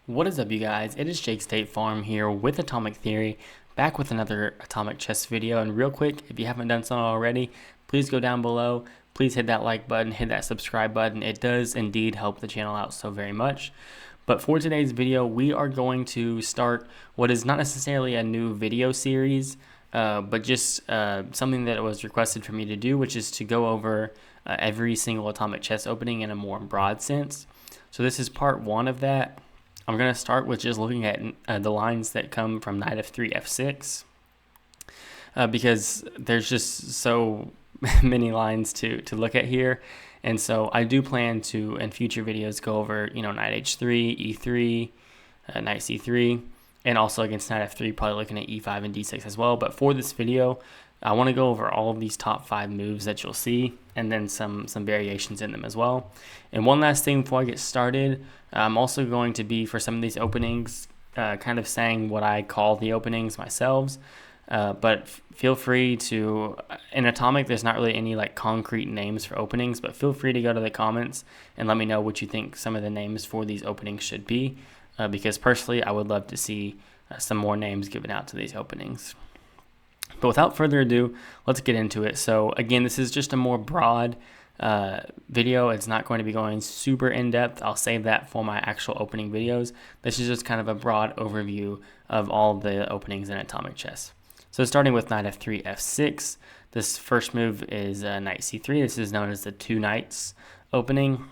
What is up, you guys? It is Jake State Farm here with Atomic Theory, back with another atomic chess video. And real quick, if you haven't done so already, please go down below. Please hit that like button, hit that subscribe button. It does indeed help the channel out so very much. But for today's video, we are going to start what is not necessarily a new video series, but just something that was requested for me to do, which is to go over every single atomic chess opening in a more broad sense. So this is part one of that. I'm going to start with just looking at the lines that come from Nf3, F6, because there's just so many lines to look at here. And so I do plan to, in future videos, go over, knight h3, e3, knight c3, and also against knight f3, probably looking at e5 and d6 as well. But for this video, I want to go over all of these top 5 moves that you'll see, and then some variations in them as well. And one last thing before I get started, I'm also going to be, for some of these openings, kind of saying what I call the openings myself. But feel free to, in Atomic, there's not really any concrete names for openings, but feel free to go to the comments and let me know what you think some of the names for these openings should be, because personally, I would love to see some more names given out to these openings. But without further ado, let's get into it. So again, this is just a more broad video. It's not going to be going super in-depth. I'll save that for my actual opening videos. This is just kind of a broad overview of all the openings in atomic chess. So starting with knight f3, f6, this first move is knight c3. This is known as the two knights opening.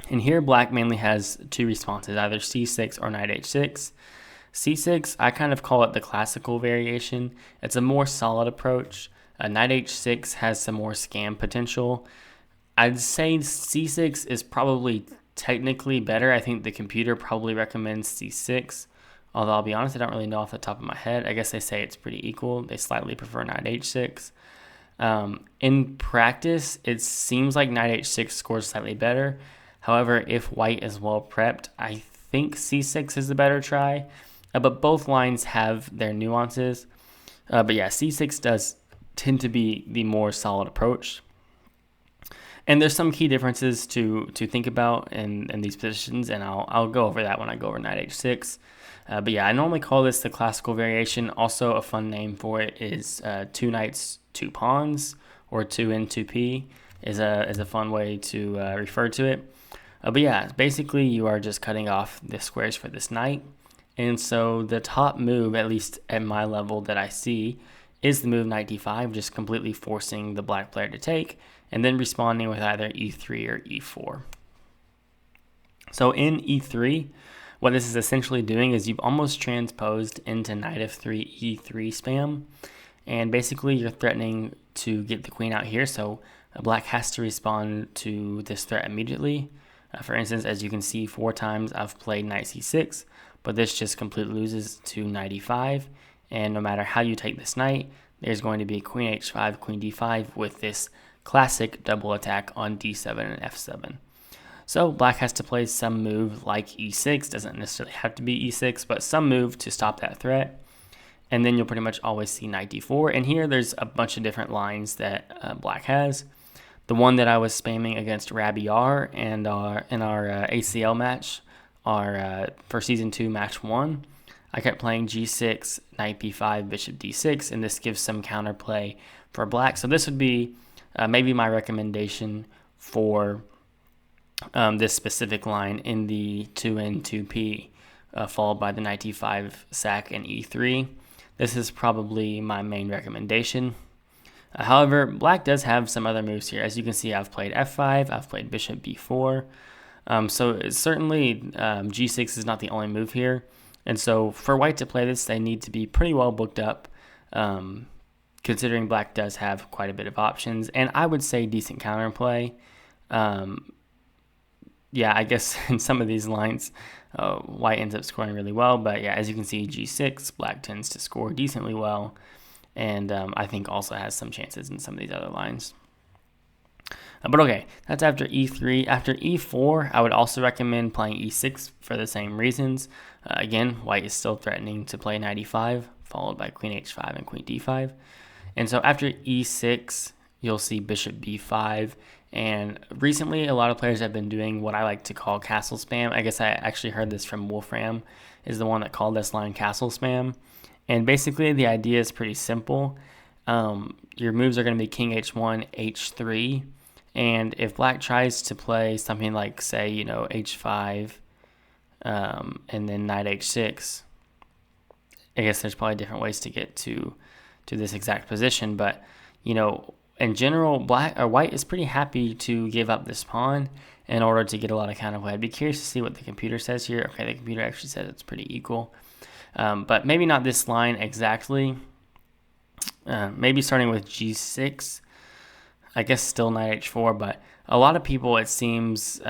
And here black mainly has two responses, either c6 or knight h6. c6, I kind of call it the classical variation. It's a more solid approach. Knight h6 has some more scam potential. I'd say c6 is probably technically better. I think the computer probably recommends c6. Although I'll be honest, I don't really know off the top of my head. I guess they say it's pretty equal. They slightly prefer knight h6. In practice, it seems like knight h6 scores slightly better. However, if white is well prepped, I think c6 is the better try. But both lines have their nuances. But yeah, c6 does tend to be the more solid approach. And there's some key differences to think about in these positions, and I'll go over that when I go over knight h6. But yeah, I normally call this the classical variation. Also, a fun name for it is two knights, two pawns, or 2n, 2p is a fun way to refer to it. But yeah, basically you are just cutting off the squares for this knight. And so the top move, at least at my level that I see, is the move knight d5, just completely forcing the black player to take, and then responding with either e3 or e4. So in e3, what this is essentially doing is you've almost transposed into knight f3, e3 spam, and basically you're threatening to get the queen out here, so black has to respond to this threat immediately. For instance, as you can see, 4 times I've played knight c6, but this just completely loses to knight e5, and no matter how you take this knight, there's going to be queen h5, queen d5 with this classic double attack on d7 and f7. So black has to play some move like e6, doesn't necessarily have to be e6, but some move to stop that threat. And then you'll pretty much always see knight d4. And here there's a bunch of different lines that black has. The one that I was spamming against Rabbi R and in our ACL match, for season 2 match 1, I kept playing g6, knight b5, bishop d6, and this gives some counterplay for black. So this would be maybe my recommendation for this specific line in the 2n, 2p, followed by the knight d5 sack and e3. This is probably my main recommendation. However, black does have some other moves here. As you can see, I've played f5, I've played bishop b4. So certainly g6 is not the only move here. And so for white to play this, they need to be pretty well booked up, considering black does have quite a bit of options. And I would say decent counterplay. Yeah, I guess in some of these lines, white ends up scoring really well. But yeah, as you can see, g6, black tends to score decently well. And I think also has some chances in some of these other lines. But okay, that's after e3. After e4, I would also recommend playing e6 for the same reasons. Again, white is still threatening to play knight e5, followed by queen h5 and queen d5. And so after e6, you'll see bishop b5, And recently, a lot of players have been doing what I like to call castle spam. I guess I actually heard this from Wolfram, is the one that called this line castle spam. And basically, the idea is pretty simple. Your moves are going to be king h1, h3. And if black tries to play something like, say, h5, and then knight h6, I guess there's probably different ways to get to this exact position. But, in general, white is pretty happy to give up this pawn in order to get a lot of counterplay. I'd be curious to see what the computer says here. Okay, the computer actually says it's pretty equal. But maybe not this line exactly. Maybe starting with g6. I guess still knight h4, but a lot of people, it seems,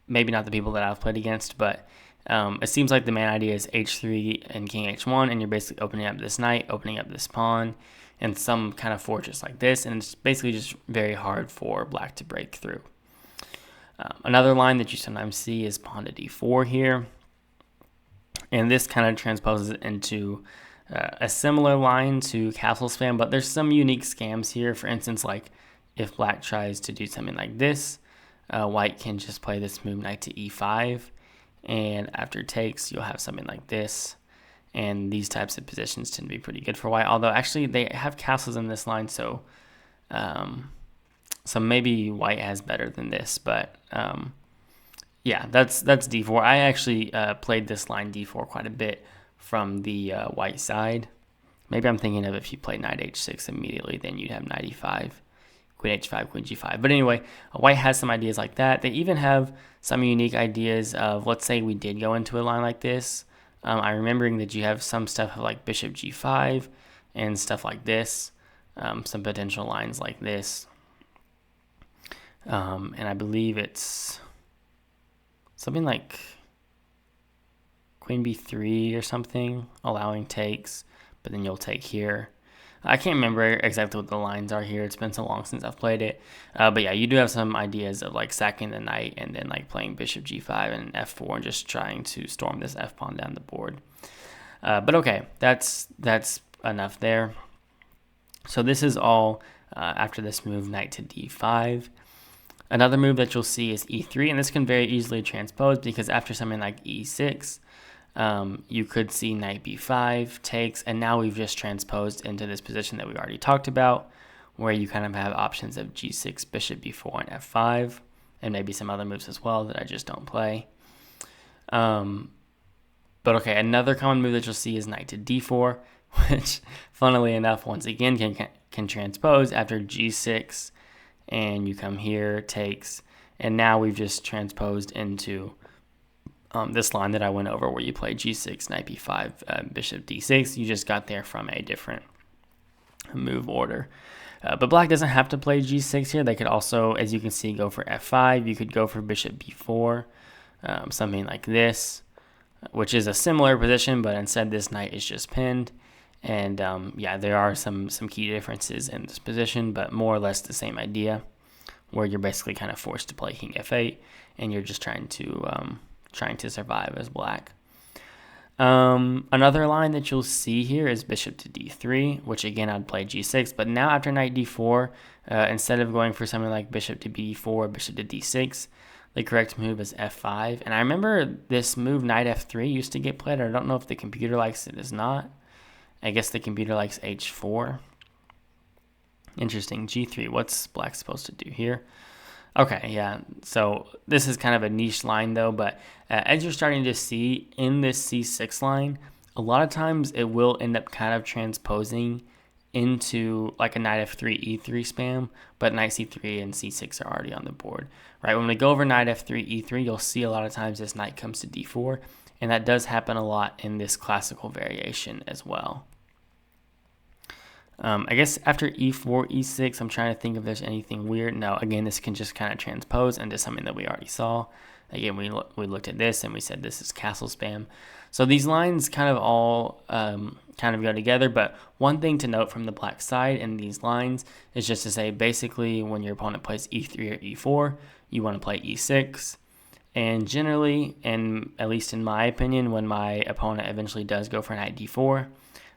maybe not the people that I've played against, but it seems like the main idea is h3 and king h1, and you're basically opening up this knight, opening up this pawn, and some kind of fortress like this, and it's basically just very hard for black to break through. Another line that you sometimes see is pawn to d4 here, and this kind of transposes into a similar line to castle spam, but there's some unique scams here. For instance, like if black tries to do something like this, white can just play this move knight to e5, and after takes, you'll have something like this. And these types of positions tend to be pretty good for white, although actually they have castles in this line, so maybe white has better than this. But yeah, that's d4. I actually played this line d4 quite a bit from the white side. Maybe I'm thinking of if you play knight h6 immediately, then you'd have knight e5, queen h5, queen g5. But anyway, white has some ideas like that. They even have some unique ideas of, let's say we did go into a line like this. I'm remembering that you have some stuff of like bishop g5 and stuff like this, some potential lines like this. And I believe it's something like queen b3 or something, allowing takes, but then you'll take here. I can't remember exactly what the lines are here. It's been so long since I've played it. But yeah, you do have some ideas of like sacking the knight and then like playing bishop g5 and f4 and just trying to storm this f pawn down the board. But okay, that's enough there. So this is all after this move, knight to d5. Another move that you'll see is e3, and this can very easily transpose because after something like e6, you could see knight b5 takes, and now we've just transposed into this position that we already talked about, where you kind of have options of g6, bishop b4, and f5, and maybe some other moves as well that I just don't play. But okay, another common move that you'll see is knight to d4, which, funnily enough, once again can transpose after g6, and you come here, takes, and now we've just transposed into this line that I went over where you play g6, knight b5, bishop d6. You just got there from a different move order. But black doesn't have to play g6 here. They could also, as you can see, go for f5. You could go for bishop b4, something like this, which is a similar position, but instead this knight is just pinned. And yeah, there are some key differences in this position, but more or less the same idea, where you're basically kind of forced to play king f8, and you're just trying to survive as black. Another line that you'll see here is bishop to d3, which again I'd play g6, but now after knight d4, instead of going for something like bishop to b4 or bishop to d6, the correct move is f5. And I remember this move knight f3 used to get played. I don't know if the computer likes it or not. I guess the computer likes h4. Interesting. g3. What's black supposed to do here? Okay, yeah. So this is kind of a niche line though, but as you're starting to see in this c6 line, a lot of times it will end up kind of transposing into like a knight f3 e3 spam, but knight c3 and c6 are already on the board, right? When we go over knight f3 e3, you'll see a lot of times this knight comes to d4, and that does happen a lot in this classical variation as well. I guess after e4, e6, I'm trying to think if there's anything weird. No, again, this can just kind of transpose into something that we already saw. Again, we looked at this and we said this is castle spam. So these lines kind of all kind of go together, but one thing to note from the black side in these lines is just to say basically when your opponent plays e3 or e4, you want to play e6. And generally, and at least in my opinion, when my opponent eventually does go for knight d4,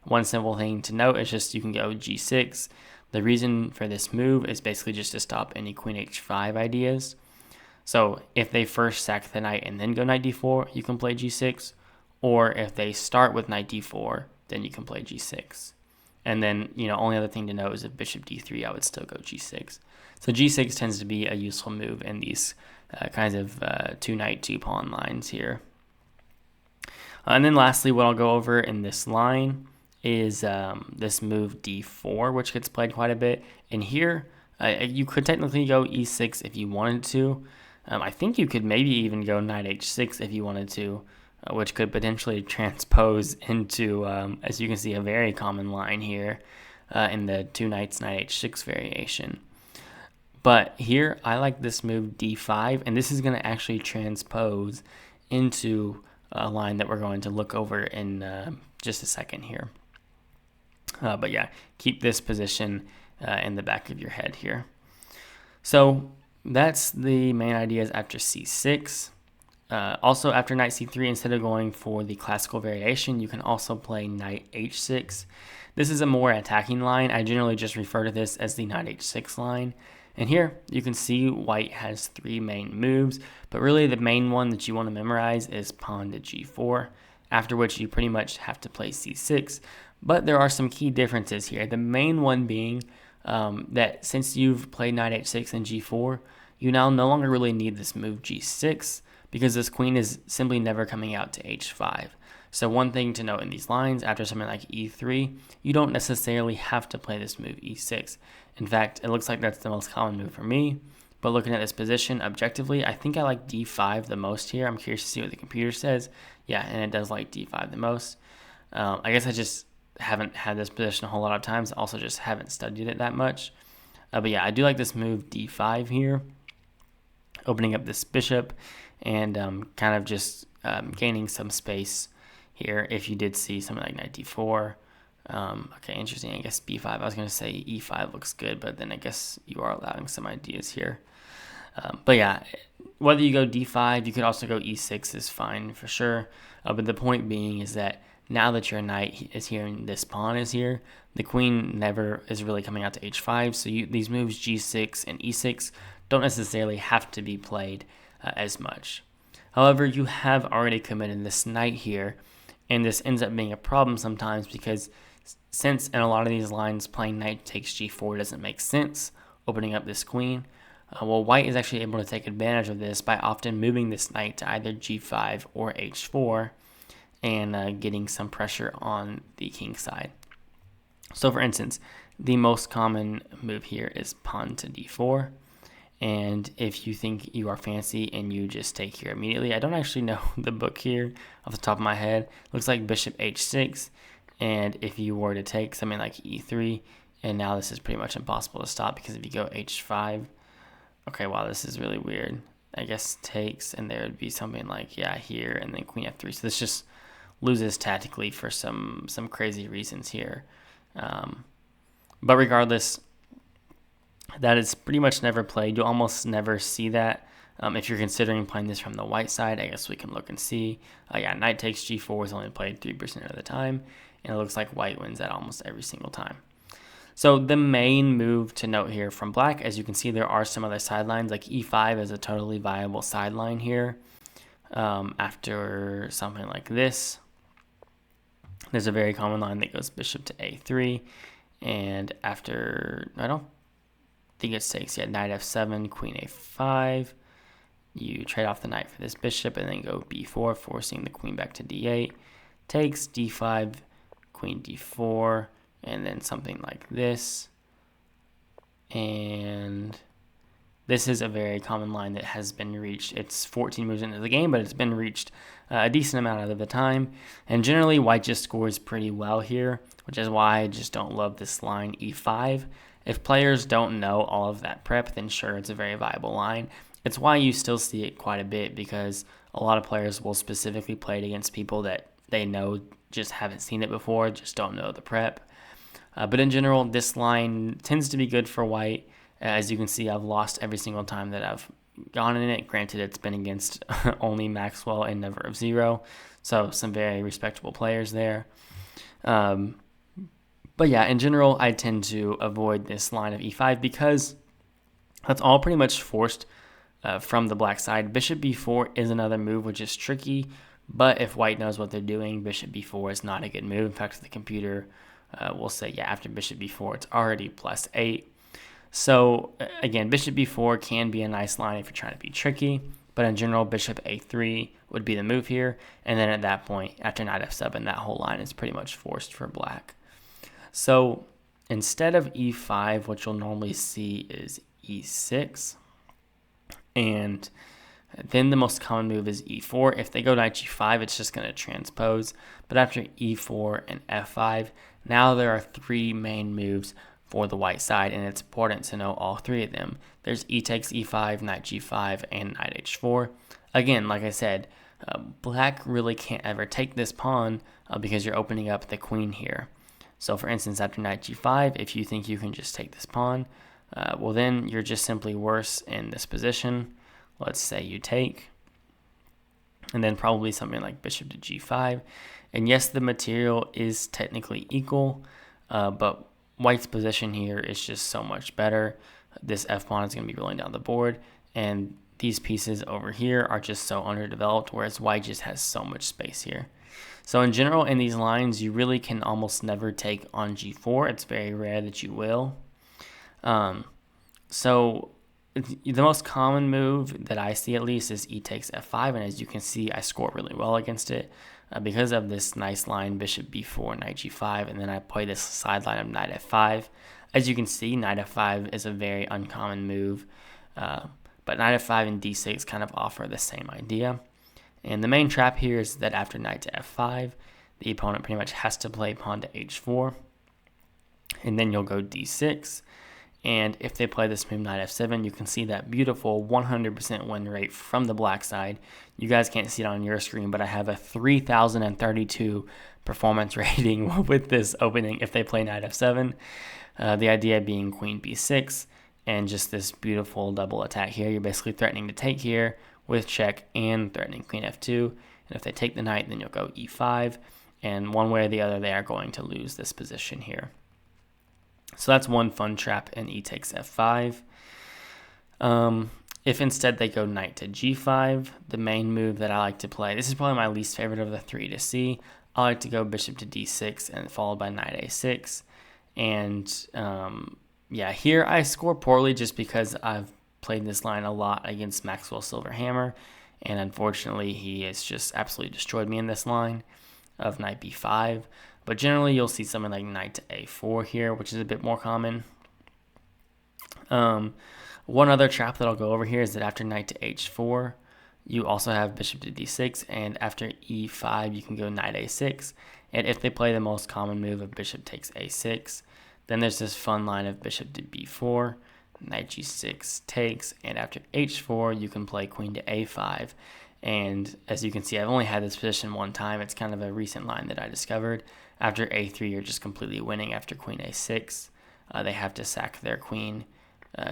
one simple thing to note is just you can go g6, The reason for this move is basically just to stop any queen h5 ideas. So if they first sack the knight and then go knight d4, you can play g6. Or if they start with knight d4, then you can play g6. And then, only other thing to know is if bishop d3, I would still go g6. So g6 tends to be a useful move in these kinds of 2 knight 2 pawn lines here. And then lastly, what I'll go over in this line is this move d4, which gets played quite a bit. And here, you could technically go e6 if you wanted to. I think you could maybe even go knight h6 if you wanted to, which could potentially transpose into, as you can see, a very common line here in the 2 knights knight h6 variation. But here, I like this move d5, and this is going to actually transpose into a line that we're going to look over in just a second here. But yeah, keep this position in the back of your head here. So that's the main ideas after c6. Also, after knight c3, instead of going for the classical variation, you can also play knight h6. This is a more attacking line. I generally just refer to this as the knight h6 line. And here, you can see white has 3 main moves, but really the main one that you want to memorize is pawn to g4, after which you pretty much have to play c6. But there are some key differences here. The main one being that since you've played knight h6 and g4, you now no longer really need this move g6, because this queen is simply never coming out to h5. So one thing to note in these lines, after something like e3, you don't necessarily have to play this move e6. In fact, it looks like that's the most common move for me. But looking at this position objectively, I think I like d5 the most here. I'm curious to see what the computer says. Yeah, and it does like d5 the most. I guess I just haven't had this position a whole lot of times. Also just haven't studied it that much. But yeah, I do like this move d5 here, opening up this bishop and kind of just gaining some space here if you did see something like knight d4. Okay, interesting. I guess b5. I was going to say e5 looks good, but then I guess you are allowing some ideas here. But yeah, whether you go d5, you could also go e6 is fine for sure. But the point being is that now that your knight is here and this pawn is here, the queen never is really coming out to h5. So these moves g6 and e6 don't necessarily have to be played as much. However, you have already committed this knight here, and this ends up being a problem sometimes because since in a lot of these lines playing knight takes g4 doesn't make sense, opening up this queen, well, white is actually able to take advantage of this by often moving this knight to either g5 or h4 and getting some pressure on the king side. So for instance, the most common move here is pawn to d4. And if you think you are fancy and you just take here immediately, I don't actually know the book here off the top of my head. It looks like bishop h6. And if you were to take something like e3, and now this is pretty much impossible to stop because if you go h5, okay, wow, this is really weird. I guess takes, and there would be something like, yeah, here, and then queen f3. So this just loses tactically for some crazy reasons here. But regardless, that is pretty much never played. You'll almost never see that. If you're considering playing this from the white side, I guess we can look and see. Yeah, knight takes g4 is only played 3% of the time, and it looks like white wins that almost every single time. So the main move to note here from black, as you can see, there are some other sidelines, like e5 is a totally viable sideline here. After something like this, there's a very common line that goes bishop to a3, and after, I don't think it takes yet, knight f7, queen a5, you trade off the knight for this bishop and then go b4, forcing the queen back to d8, takes d5, queen d4, and then something like this. And this is a very common line that has been reached. It's 14 moves into the game, but it's been reached a decent amount of the time. And generally, white just scores pretty well here, which is why I just don't love this line e5. If players don't know all of that prep, then sure, it's a very viable line. It's why you still see it quite a bit, because a lot of players will specifically play it against people that they know just haven't seen it before, just don't know the prep. But in general, this line tends to be good for white. As you can see, I've lost every single time that I've gone in it. Granted, it's been against only Maxwell and Never of Zero, so some very respectable players there. But yeah, in general, I tend to avoid this line of e5 because that's all pretty much forced from the black side. Bishop b4 is another move, which is tricky, but if white knows what they're doing, bishop b4 is not a good move. In fact, the computer will say, yeah, after bishop b4, it's already +8. So again, bishop b4 can be a nice line if you're trying to be tricky, but in general, bishop a3 would be the move here. And then at that point, after knight f7, that whole line is pretty much forced for black. So instead of e5, what you'll normally see is e6. And then the most common move is e4. If they go knight g5, it's just going to transpose. But after e4 and f5, now there are three main moves for the white side, and it's important to know all three of them. There's e takes e5, knight g5, and knight h4. Again, like I said, black really can't ever take this pawn because you're opening up the queen here. So for instance, after knight g5, if you think you can just take this pawn, well then you're just simply worse in this position. Let's say you take, and then probably something like bishop to g5. And yes, the material is technically equal, but white's position here is just so much better. This f-pawn is going to be rolling down the board, and these pieces over here are just so underdeveloped, whereas white just has so much space here. So in general, in these lines, you really can almost never take on g4. It's very rare that you will. So the most common move that I see, at least, is e takes f5, and as you can see, I score really well against it because of this nice line, bishop b4, knight g5, and then I play this sideline of knight f5. As you can see, knight f5 is a very uncommon move, but knight f5 and d6 kind of offer the same idea. And the main trap here is that after knight to f5, the opponent pretty much has to play pawn to h4, and then you'll go d6. And if they play this move knight f7, you can see that beautiful 100% win rate from the black side. You guys can't see it on your screen, but I have a 3032 performance rating with this opening if they play knight f7. The idea being queen b6 and just this beautiful double attack here. You're basically threatening to take here with check and threatening queen f2. And if they take the knight, then you'll go e5. And one way or the other, they are going to lose this position here. So that's one fun trap in e takes f5. If instead they go knight to g5, the main move that I like to play, this is probably my least favorite of the three to see. I like to go bishop to d6 and followed by knight a6. And yeah, here I score poorly just because I've played this line a lot against Maxwell Silverhammer. And unfortunately, he has just absolutely destroyed me in this line of knight b5. But generally, you'll see something like knight to a4 here, which is a bit more common. One other trap that I'll go over here is that after knight to h4, you also have bishop to d6, and after e5, you can go knight a6. And if they play the most common move of bishop takes a6, then there's this fun line of bishop to b4, knight g6 takes, and after h4, you can play queen to a5. And as you can see, I've only had this position one time. It's kind of a recent line that I discovered. After a3, you're just completely winning. After queen a6, they have to sack their queen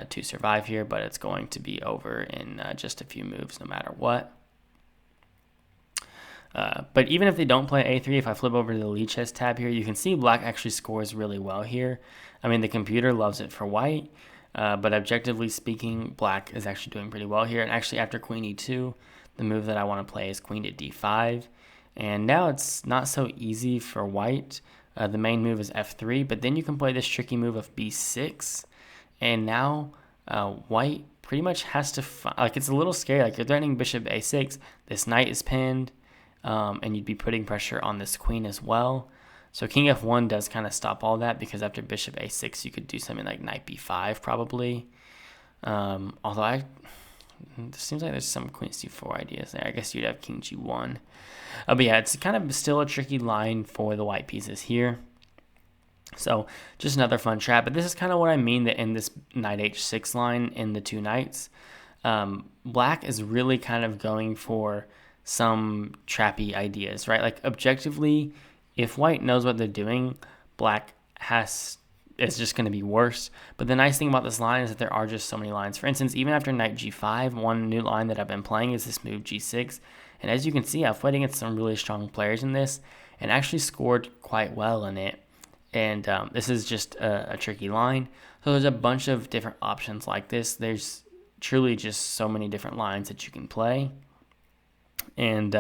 to survive here, but it's going to be over in just a few moves no matter what. But even if they don't play a3, if I flip over to the lead chess tab here, you can see black actually scores really well here. I mean, the computer loves it for white, but objectively speaking, black is actually doing pretty well here. And actually, after queen e2, the move that I want to play is queen to d5. And now it's not so easy for white. The main move is f3, but then you can play this tricky move of b6. And now white pretty much has to, it's a little scary. Like, you're threatening bishop a6. This knight is pinned, and you'd be putting pressure on this queen as well. So king f1 does kind of stop all that, because after bishop a6, you could do something like knight b5 probably. Although it seems like there's some queen c4 ideas there. I guess you'd have king g1. But yeah, it's kind of still a tricky line for the white pieces here. So just another fun trap. But this is kind of what I mean that in this knight h6 line in the two knights, black is really kind of going for some trappy ideas, right? Like, objectively, if white knows what they're doing, black it's just going to be worse. But the nice thing about this line is that there are just so many lines. For instance, even after knight g5, one new line that I've been playing is this move g6. And as you can see, I've played against some really strong players in this and actually scored quite well in it. And this is just a tricky line. So there's a bunch of different options like this. There's truly just so many different lines that you can play. And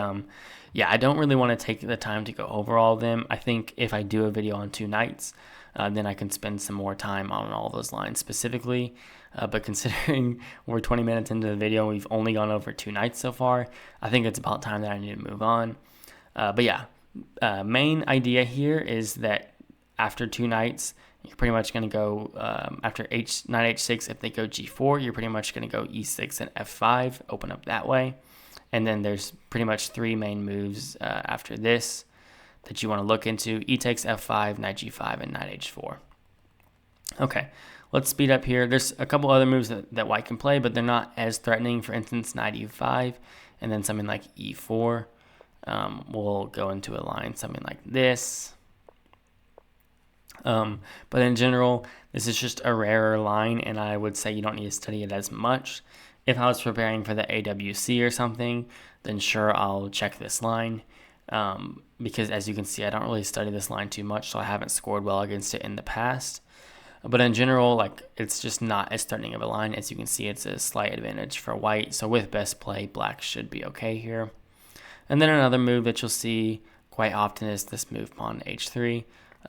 yeah, I don't really want to take the time to go over all of them. I think if I do a video on 2 nights, then I can spend some more time on all those lines specifically. But considering we're 20 minutes into the video and we've only gone over 2 nights so far, I think it's about time that I need to move on. But yeah, main idea here is that after 2 nights, you're pretty much going to go, after knight h6, if they go g4, you're pretty much going to go e6 and f5, open up that way. And then there's pretty much 3 main moves after this that you want to look into: e takes f5, knight g5, and knight h4. Okay, let's speed up here. There's a couple other moves that white can play, but they're not as threatening. For instance, knight e5, and then something like e4. We'll go into a line something like this. But in general, this is just a rarer line, and I would say you don't need to study it as much. If I was preparing for the AWC or something, then sure, I'll check this line. Because as you can see, I don't really study this line too much, so I haven't scored well against it in the past. But in general, like, it's just not as threatening of a line. As you can see, it's a slight advantage for white. So with best play, black should be okay here. And then another move that you'll see quite often is this move pawn h3.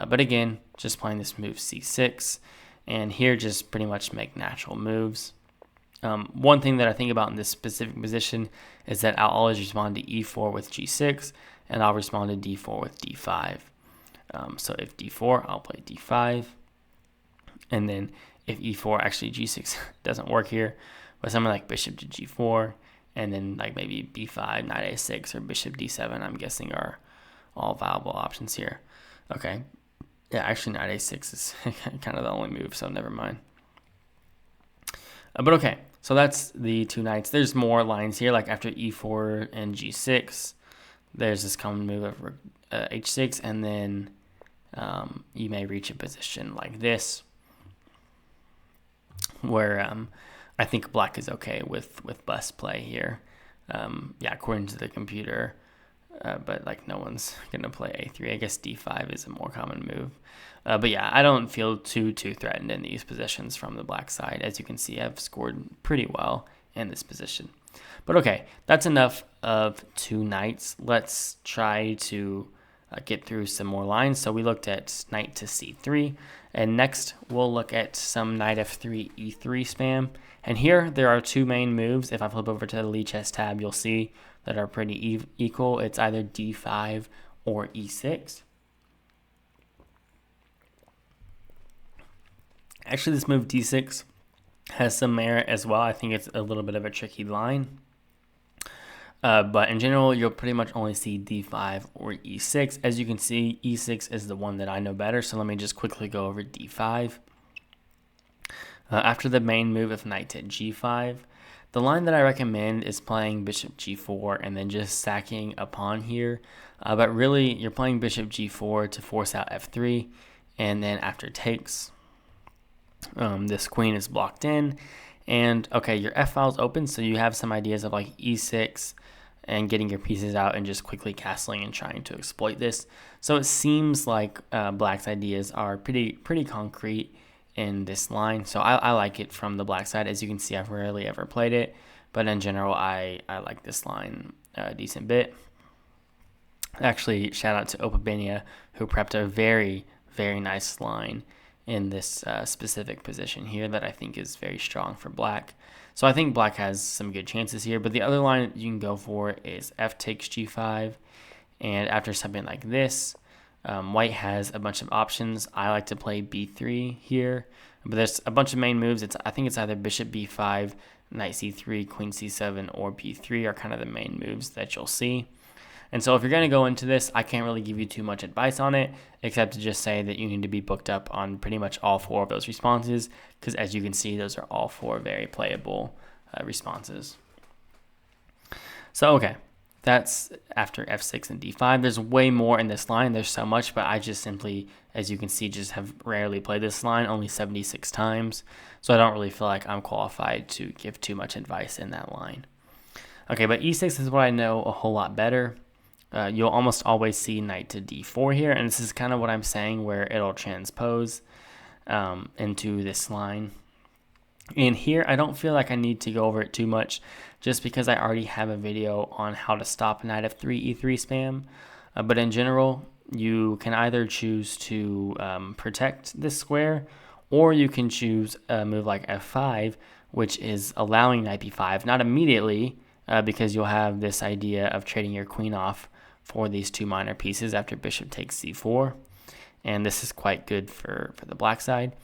But again, just playing this move c6. And here, just pretty much make natural moves. One thing that I think about in this specific position is that I'll always respond to e4 with g6, and I'll respond to d4 with d5. So if d4, I'll play d5. And then if e4, actually g6 doesn't work here, but something like bishop to g4, and then like maybe b5, knight a6, or bishop d7, I'm guessing are all viable options here. Okay. Yeah, actually knight a6 is kind of the only move, so never mind. But okay, so that's the 2 knights. There's more lines here, like after e4 and g6, there's this common move of h6, and then you may reach a position like this, where I think black is okay with bust play here. Yeah, according to the computer, but like no one's gonna play a3. I guess d5 is a more common move. But yeah, I don't feel too threatened in these positions from the black side. As you can see, I've scored pretty well in this position. But okay, that's enough of 2 knights. Let's try to get through some more lines. So we looked at knight to c3, and next we'll look at some knight f3, e3 spam. And here there are 2 main moves. If I flip over to the Lichess tab, you'll see that are pretty equal. It's either d5 or e6. Actually, this move d6 has some merit as well. I think it's a little bit of a tricky line. But in general, you'll pretty much only see d5 or e6. As you can see, e6 is the one that I know better, so let me just quickly go over d5. After the main move of knight to g5, the line that I recommend is playing bishop g4 and then just sacking a pawn here. But really, you're playing bishop g4 to force out f3, and then after takes, this queen is blocked in. And okay, your f file's open, so you have some ideas of like e6 and getting your pieces out and just quickly castling and trying to exploit this. So it seems like black's ideas are pretty concrete in this line. So I like it from the black side. As you can see, I've rarely ever played it, but in general, I like this line a decent bit. Actually, shout out to Opabenia, who prepped a very nice line in this specific position here that I think is very strong for black. So I think black has some good chances here, but the other line you can go for is f takes g5, and after something like this, white has a bunch of options. I like to play b3 here, but there's a bunch of main moves. I think it's either bishop b5, knight c3, queen c7, or b3 are kind of the main moves that you'll see. And so if you're going to go into this, I can't really give you too much advice on it, except to just say that you need to be booked up on pretty much all 4 of those responses, because as you can see, those are all 4 very playable responses. So, okay, that's after f6 and d5. There's way more in this line. There's so much, but I just simply, as you can see, just have rarely played this line, only 76 times. So I don't really feel like I'm qualified to give too much advice in that line. Okay, but e6 is what I know a whole lot better. you'll almost always see knight to d4 here, and this is kind of what I'm saying, where it'll transpose into this line. And here, I don't feel like I need to go over it too much, just because I already have a video on how to stop knight f3 e3 spam. But in general, you can either choose to protect this square, or you can choose a move like f5, which is allowing knight b5, not immediately, because you'll have this idea of trading your queen off for these two minor pieces after bishop takes c4, and this is quite good for the black side.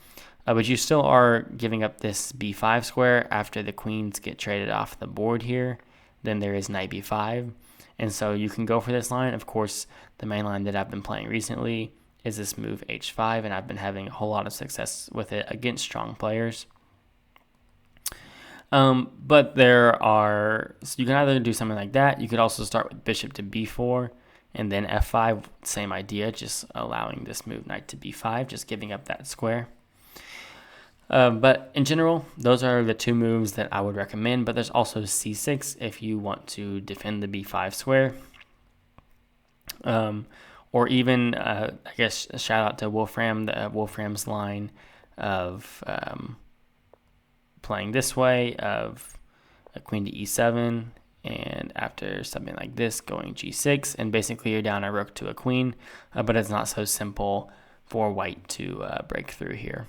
But you still are giving up this b5 square after the queens get traded off the board here. Then there is knight b5, and so you can go for this line. Of course, the main line that I've been playing recently is this move h5, and I've been having a whole lot of success with it against strong players. But so you can either do something like that. You could also start with bishop to b4 and then f5, same idea, just allowing this move knight to b5, just giving up that square. But in general, those are the two moves that I would recommend, but there's also c6 if you want to defend the b5 square. Or even, I guess, a shout out to Wolfram's line of playing this way, of a queen to e7, and after something like this, going g6, and basically you're down a rook to a queen, but it's not so simple for white to break through here.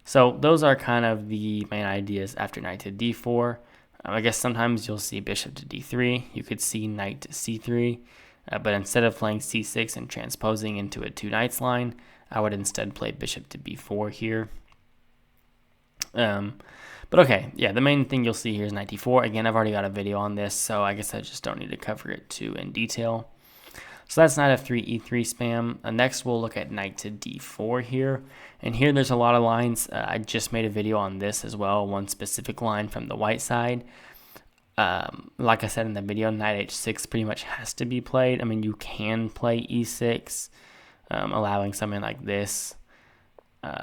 So those are kind of the main ideas after knight to d4. I guess sometimes you'll see bishop to d3. You could see knight to c3, but instead of playing c6 and transposing into a two knights line, I would instead play bishop to b4 here. But okay, yeah, the main thing you'll see here is knight d4. Again, I've already got a video on this, so I guess I just don't need to cover it too in detail. So that's knight f3 e3 spam. Next, we'll look at knight to d4 here. And here there's a lot of lines. I just made a video on this as well, one specific line from the white side. Like I said in the video, knight h6 pretty much has to be played. I mean, you can play e6, allowing something like this.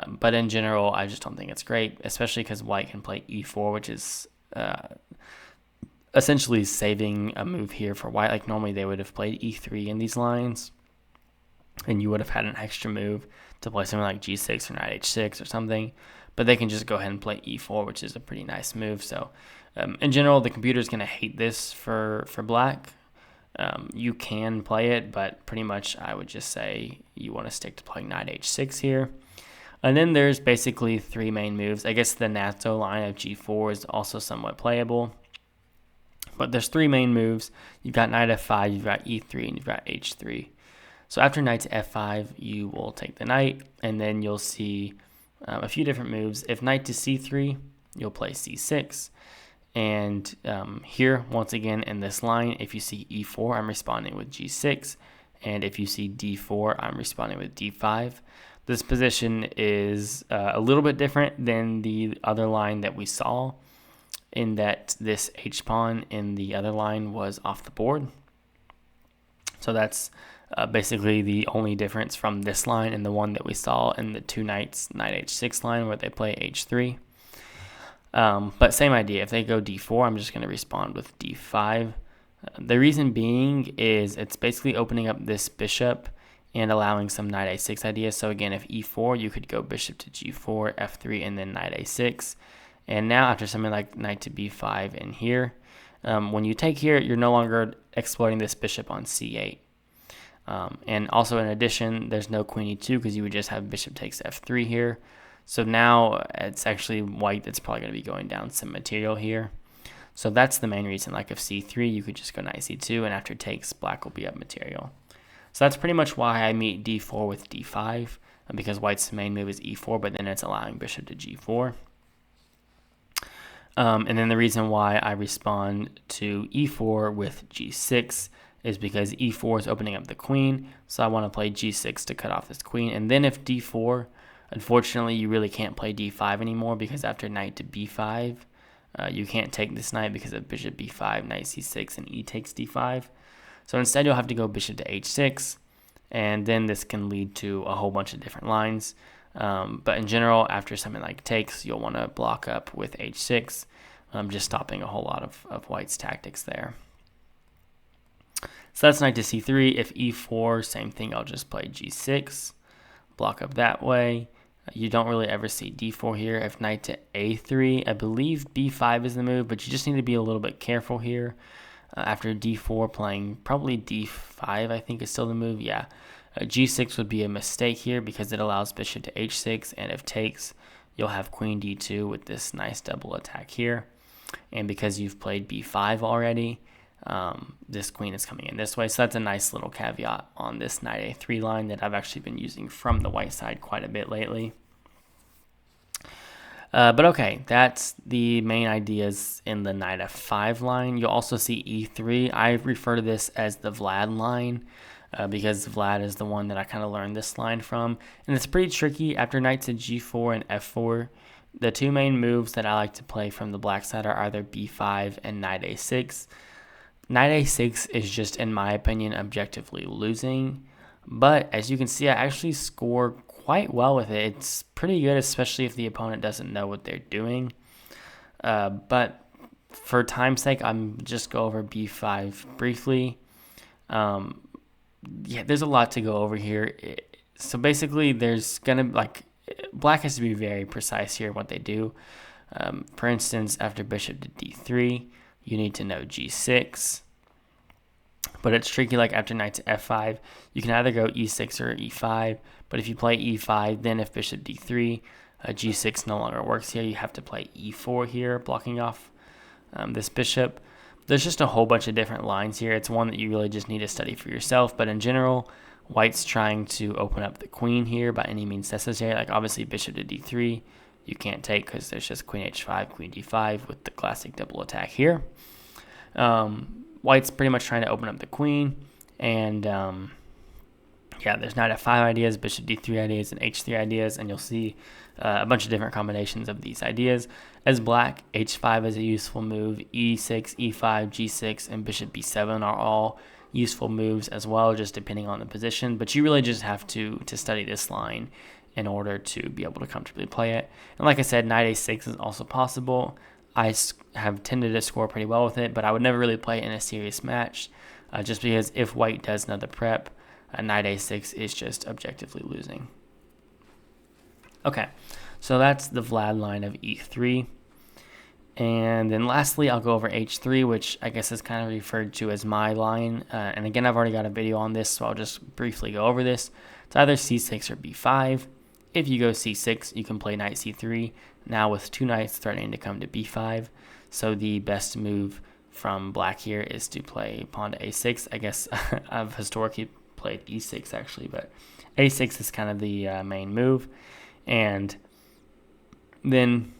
But in general, I just don't think it's great, especially because white can play e4, which is essentially saving a move here for white. Like normally they would have played e3 in these lines, and you would have had an extra move to play something like g6 or knight h6 or something, but they can just go ahead and play e4, which is a pretty nice move. So in general, the computer is going to hate this for black. You can play it, but pretty much I would just say you want to stick to playing knight h6 here. And then there's basically three main moves. I guess the Nato line of g4 is also somewhat playable, but there's three main moves. You've got knight f5, you've got e3, and you've got h3. So after knight to f5, you will take the knight, and then you'll see a few different moves. If knight to c3, you'll play c6. And here, once again, in this line, if you see e4, I'm responding with g6. And if you see d4, I'm responding with d5. This position is a little bit different than the other line that we saw, in that this h-pawn in the other line was off the board. So that's basically the only difference from this line and the one that we saw in the two knights, knight h6 line, where they play h3. But same idea. If they go d4, I'm just going to respond with d5. The reason being is it's basically opening up this bishop and allowing some knight a6 ideas. So again, if e4, you could go bishop to g4, f3, and then knight a6. And now after something like knight to b5 in here, when you take here, you're no longer exploiting this bishop on c8. And also in addition, there's no queen e2 because you would just have bishop takes f3 here. So now it's actually white that's probably going to be going down some material here. So that's the main reason. Like if c3, you could just go knight c2, and after takes, black will be up material. So that's pretty much why I meet d4 with d5, because white's main move is e4, but then it's allowing bishop to g4. And then the reason why I respond to e4 with g6 is because e4 is opening up the queen, so I want to play g6 to cut off this queen. And then if d4, unfortunately, you really can't play d5 anymore, because after knight to b5, you can't take this knight because of bishop b5, knight c6, and e takes d5. So instead, you'll have to go bishop to h6, and then this can lead to a whole bunch of different lines. But in general, after something like takes, you'll want to block up with h6, just stopping a whole lot of white's tactics there. So that's knight to c3. If e4, same thing, I'll just play g6, block up that way. You don't really ever see d4 here. If knight to a3, I believe b5 is the move, but you just need to be a little bit careful here. After d4, playing probably d5, I think is still the move. Yeah, g6 would be a mistake here because it allows bishop to h6, and if takes, you'll have queen d2 with this nice double attack here. And because you've played b5 already, this queen is coming in this way. So that's a nice little caveat on this knight a3 line that I've actually been using from the white side quite a bit lately. But okay, that's the main ideas in the knight f5 line. You'll also see e3. I refer to this as the Vlad line because Vlad is the one that I kind of learned this line from. And it's pretty tricky. After knight to g4 and f4, the two main moves that I like to play from the black side are either b5 and knight a6. Knight a6 is just, in my opinion, objectively losing. But as you can see, I actually score quite well with it. It's pretty good, especially if the opponent doesn't know what they're doing. But for time's sake, I'm just go over b5 briefly. Yeah, there's a lot to go over here. So basically, there's gonna black has to be very precise here in what they do. For instance, after bishop to d3, you need to know g6. But it's tricky, like after knight to f5, you can either go e6 or e5. But if you play e5, then if bishop d3, g6 no longer works here. You have to play e4 here, blocking off this bishop. There's just a whole bunch of different lines here. It's one that you really just need to study for yourself. But in general, white's trying to open up the queen here by any means necessary. Like obviously bishop to d3, you can't take because there's just queen h5, queen d5 with the classic double attack here. White's pretty much trying to open up the queen, and yeah, there's knight f5 ideas, bishop d3 ideas, and h3 ideas, and you'll see a bunch of different combinations of these ideas. As black, h5 is a useful move, e6, e5, g6, and bishop b7 are all useful moves as well, just depending on the position, but you really just have to study this line in order to be able to comfortably play it. And like I said, knight a6 is also possible. I have tended to score pretty well with it, but I would never really play it in a serious match, just because if white does another prep, knight a6 is just objectively losing. Okay, so that's the Vlad line of e3. And then lastly, I'll go over h3, which I guess is kind of referred to as my line. And again, I've already got a video on this, so I'll just briefly go over this. It's either c6 or b5. If you go c6, you can play knight c3. Now with two knights threatening to come to b5. So the best move from black here is to play pawn to a6. I guess I've historically played e6 actually, but a6 is kind of the main move. And then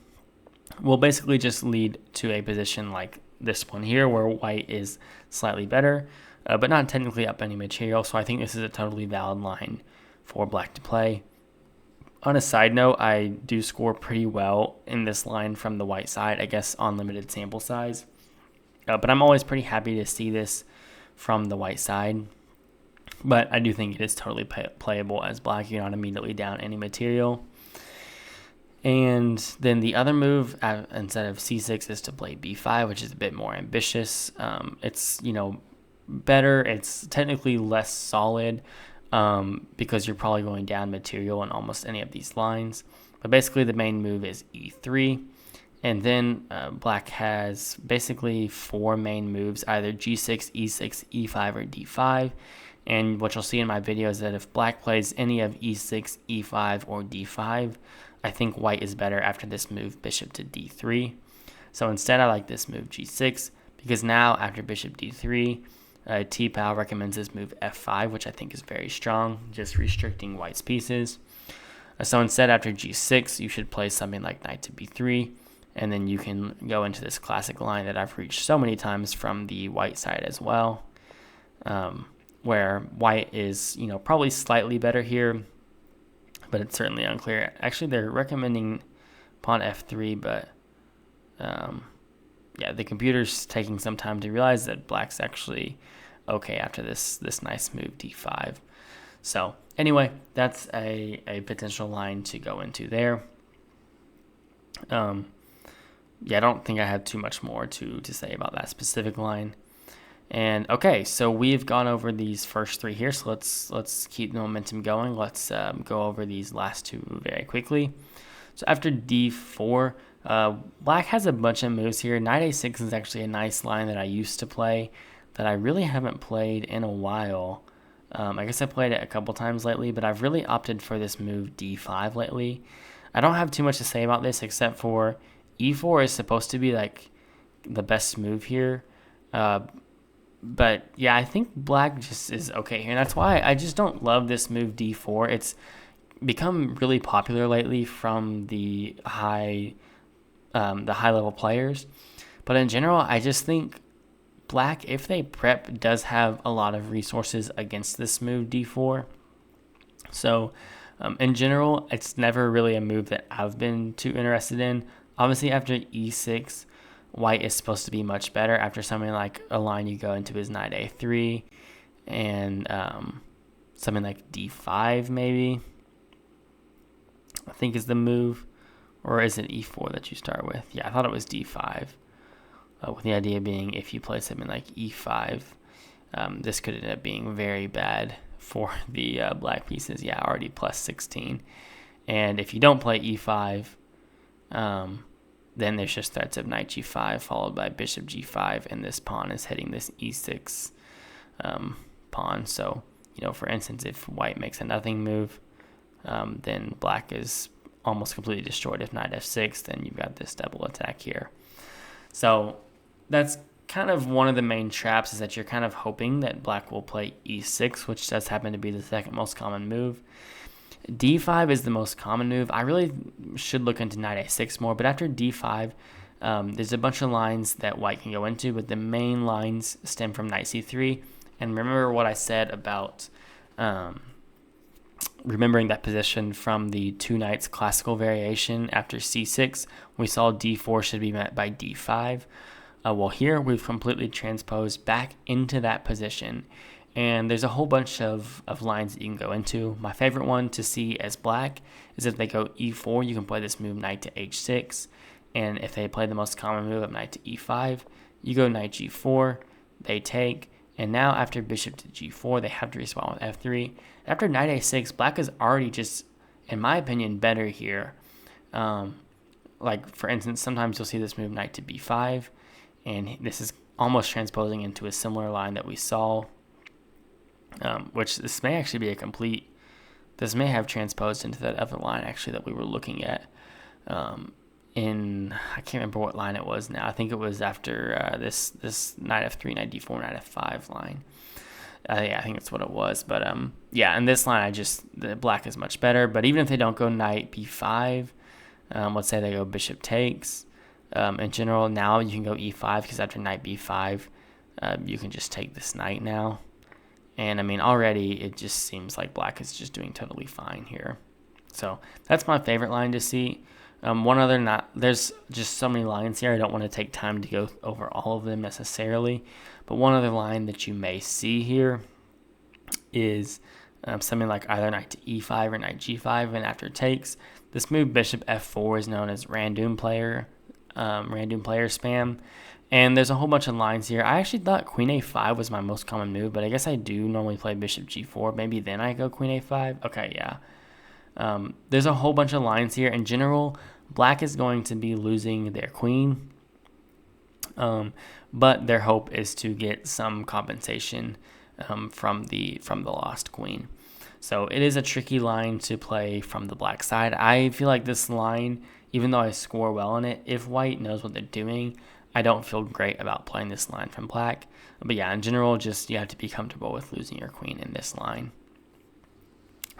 we'll basically just lead to a position like this one here where white is slightly better, but not technically up any material. So I think this is a totally valid line for black to play. On a side note, I do score pretty well in this line from the white side, I guess on limited sample size. But I'm always pretty happy to see this from the white side. But I do think it is totally playable as black. You're not immediately down any material. And then the other move, instead of c6, is to play b5, which is a bit more ambitious. It's, better. It's technically less solid. Because you're probably going down material on almost any of these lines. But basically the main move is e3. And then black has basically four main moves, either g6, e6, e5, or d5. And what you'll see in my video is that if black plays any of e6, e5, or d5, I think white is better after this move, bishop to d3. So instead I like this move, g6, because now after bishop d3, T-Pal recommends this move f5, which I think is very strong, just restricting white's pieces. So instead, after g6, you should play something like knight to b3, and then you can go into this classic line that I've reached so many times from the white side as well, where white is, probably slightly better here, but it's certainly unclear. Actually, they're recommending pawn f3, but yeah, the computer's taking some time to realize that black's actually okay after this nice move d5. So anyway, that's a potential line to go into there. Yeah, I don't think I have too much more to say about that specific line. And okay, so we've gone over these first three here, so let's keep the momentum going. Let's go over these last two very quickly. So after d4, black has a bunch of moves here. Knight a6 is actually a nice line that I used to play that I really haven't played in a while. I guess I played it a couple times lately, but I've really opted for this move d5 lately. I don't have too much to say about this except for e4 is supposed to be like the best move here. But yeah, I think black just is okay here. And that's why I just don't love this move d4. It's become really popular lately from the high level players. But in general, I just think black, if they prep, does have a lot of resources against this move d4. So in general, it's never really a move that I've been too interested in. Obviously, after e6, white is supposed to be much better. After something like a line you go into is knight a3 and something like d5 maybe, I think is the move. Or is it e4 that you start with? Yeah, I thought it was d5. With the idea being if you play something like e5, this could end up being very bad for the black pieces. Yeah, already plus 16. And if you don't play e5, then there's just threats of knight g5 followed by bishop g5, and this pawn is hitting this e6 pawn. So, for instance, if white makes a nothing move, then black is almost completely destroyed. If knight f6, then you've got this double attack here. So that's kind of one of the main traps, is that you're kind of hoping that black will play e6, which does happen to be the second most common move. d5 is the most common move. I really should look into knight a6 more, but after d5, there's a bunch of lines that white can go into, but the main lines stem from knight c3. And remember what I said about remembering that position from the two knights classical variation after c6. We saw d4 should be met by d5. Well, here we've completely transposed back into that position. And there's a whole bunch of lines that you can go into. My favorite one to see as black is if they go e4, you can play this move knight to h6. And if they play the most common move of knight to e5, you go knight g4, they take. And now after bishop to g4, they have to respond with f3. After knight a6, black is already just, in my opinion, better here. Like, for instance, sometimes you'll see this move knight to b5. And this is almost transposing into a similar line that we saw. Which this may actually be a complete, this may have transposed into that other line actually that we were looking at I can't remember what line it was now. I think it was after this knight f3, knight d4, knight f5 line. Yeah, I think that's what it was. But yeah, in this line, the black is much better. But even if they don't go knight b5, let's say they go bishop takes, in general, now you can go e5, because after knight b5, you can just take this knight now. And I mean, already it just seems like black is just doing totally fine here. So that's my favorite line to see. There's just so many lines here. I don't want to take time to go over all of them necessarily. But one other line that you may see here is something like either knight to e5 or knight g5. And after takes, this move bishop f4 is known as random player spam. And there's a whole bunch of lines here. I actually thought queen a5 was my most common move, but I guess I do normally play bishop g4. Maybe then I go queen a5. Okay, yeah. There's a whole bunch of lines here. In general, black is going to be losing their queen, but their hope is to get some compensation from the lost queen. So it is a tricky line to play from the black side. I feel like this line, even though I score well in it, if white knows what they're doing, I don't feel great about playing this line from black. But yeah, in general, just you have to be comfortable with losing your queen in this line.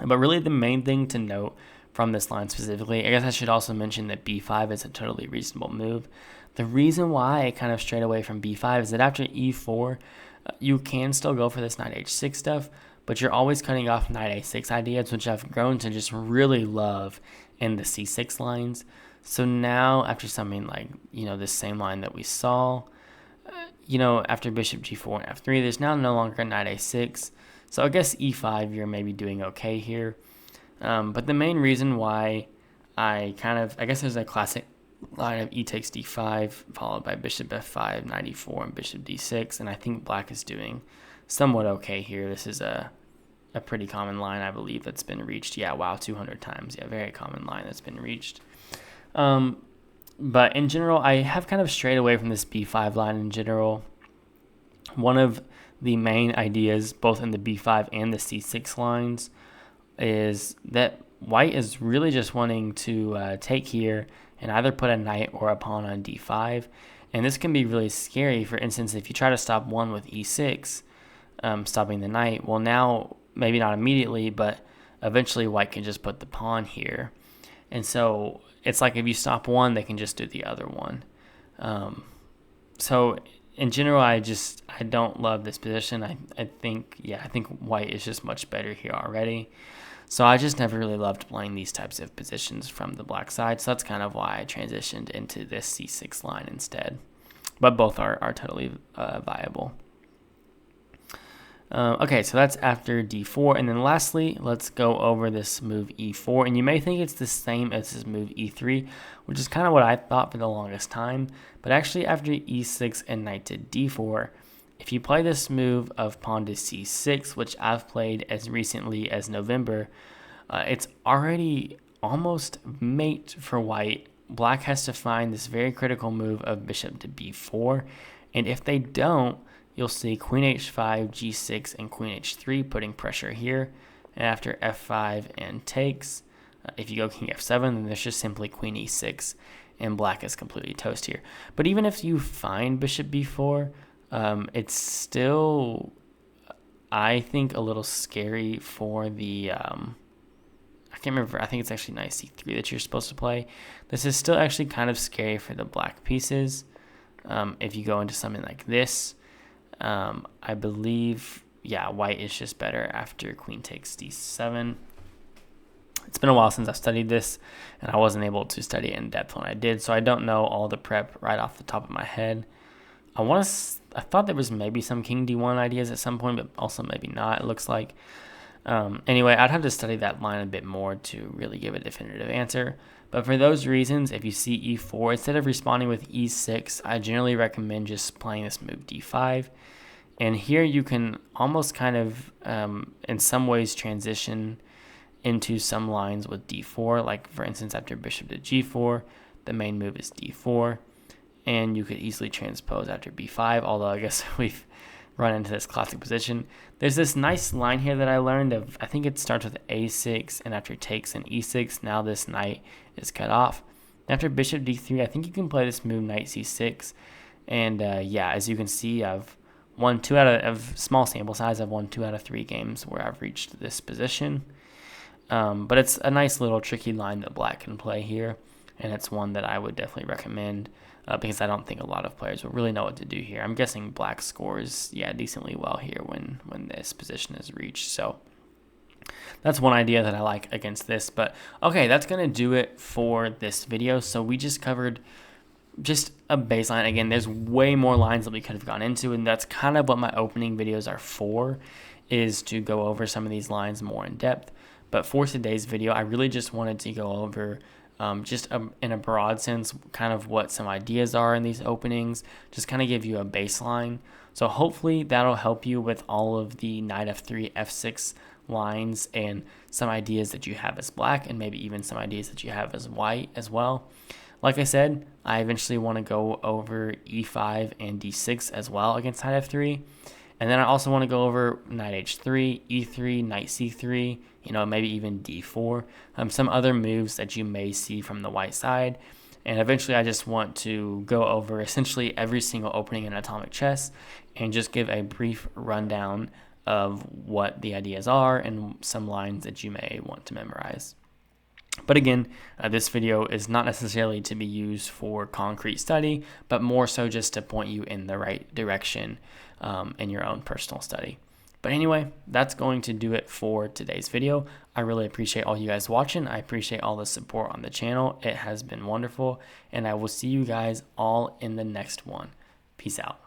But really the main thing to note from this line specifically, I guess I should also mention that b5 is a totally reasonable move. The reason why I kind of strayed away from b5 is that after e4, you can still go for this knight h6 stuff, but you're always cutting off knight a6 ideas, which I've grown to just really love in the c6 lines. So now after something like, this same line that we saw, after bishop g4 and f3, there's now no longer knight a6. So I guess e5, you're maybe doing okay here. But the main reason why I guess there's a classic line of e takes d5, followed by bishop f5, knight e4, and bishop d6. And I think black is doing somewhat okay here. This is a pretty common line, I believe, that's been reached. Yeah, wow, 200 times. Yeah, very common line that's been reached. But in general, I have kind of strayed away from this b5 line in general. One of the main ideas, both in the b5 and the c6 lines, is that white is really just wanting to take here and either put a knight or a pawn on d5. And this can be really scary. For instance, if you try to stop one with e6, stopping the knight, well, now, maybe not immediately, but eventually white can just put the pawn here. And so it's like if you stop one, they can just do the other one. So in general, I don't love this position. I think white is just much better here already. So I just never really loved playing these types of positions from the black side. So that's kind of why I transitioned into this c6 line instead. But both are totally viable. Okay, so that's after d4. And then lastly, let's go over this move e4. And you may think it's the same as this move e3, which is kind of what I thought for the longest time. But actually, after e6 and knight to d4, if you play this move of pawn to c6, which I've played as recently as November, it's already almost mate for white. Black has to find this very critical move of bishop to b4. And if they don't, you'll see queen h5, g6, and queen h3 putting pressure here. And after f5 and takes, if you go king f7, then there's just simply queen e6, and black is completely toast here. But even if you find bishop b4, it's still, I think, a little scary for the, I can't remember, I think it's actually knight c3 that you're supposed to play. This is still actually kind of scary for the black pieces. If you go into something like this, I believe, yeah, white is just better after queen takes d7. It's been a while since I've studied this, and I wasn't able to study it in depth when I did, so I don't know all the prep right off the top of my head. I thought there was maybe some king d1 ideas at some point, but also maybe not, it looks like. Anyway, I'd have to study that line a bit more to really give a definitive answer. But for those reasons, if you see e4, instead of responding with e6, I generally recommend just playing this move d5. And here you can almost kind of, in some ways, transition into some lines with d4. Like, for instance, after bishop to g4, the main move is d4. And you could easily transpose after b5, although I guess we've run into this classic position. There's this nice line here that I learned of, I think it starts with a6, and after takes and e6, now this knight is cut off. After bishop d3, I think you can play this move knight c6. And yeah, as you can see, I've won small sample size, I've won 2 out of 3 games where I've reached this position. But it's a nice little tricky line that black can play here, and it's one that I would definitely recommend because I don't think a lot of players will really know what to do here. I'm guessing black scores, yeah, decently well here when this position is reached. So that's one idea that I like against this. But okay, that's going to do it for this video. So we just covered just a baseline. Again, there's way more lines that we could have gone into, and that's kind of what my opening videos are for, is to go over some of these lines more in depth. But for today's video, I really just wanted to go over in a broad sense kind of what some ideas are in these openings, just kind of give you a baseline. So hopefully that'll help you with all of the knight f3, f6 lines and some ideas that you have as black, and maybe even some ideas that you have as white as well. Like I said, I eventually want to go over e5 and d6 as well against knight f3. And then I also want to go over knight h3, e3, knight c3, maybe even d4, some other moves that you may see from the white side. And eventually I just want to go over essentially every single opening in atomic chess and just give a brief rundown of what the ideas are and some lines that you may want to memorize. But again, this video is not necessarily to be used for concrete study, but more so just to point you in the right direction in your own personal study. But anyway, that's going to do it for today's video. I really appreciate all you guys watching. I appreciate all the support on the channel. It has been wonderful, and I will see you guys all in the next one. Peace out.